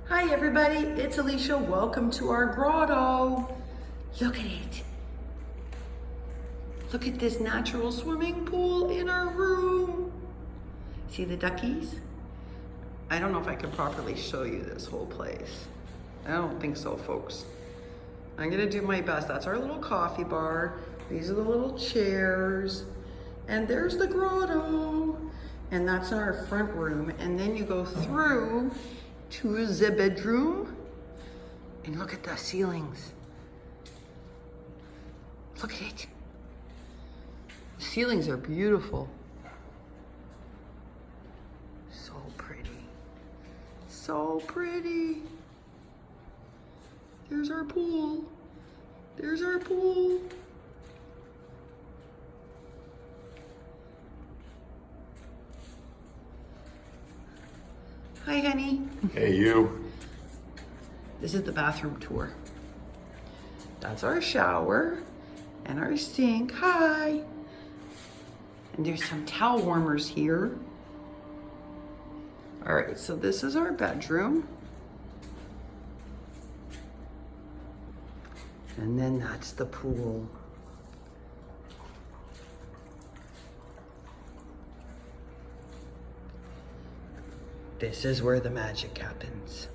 Hi everybody, it's Alicia. Welcome to our grotto. Look at it. Look at this natural swimming pool in our room. See the duckies? I don't know if I can properly show you this whole place. I don't think so, folks. I'm gonna do my best. That's our little coffee bar. These are the little chairs. And there's the grotto. And that's our front room. And then you go through to the bedroom. And look at the ceilings. Look at it. The ceilings are beautiful. So pretty. So pretty. There's our pool. There's our pool. Hi, honey. Hey, you. This is the bathroom tour. That's our shower and our sink. Hi. And there's some towel warmers here. All right, so this is our bedroom. And then that's the pool. This is where the magic happens.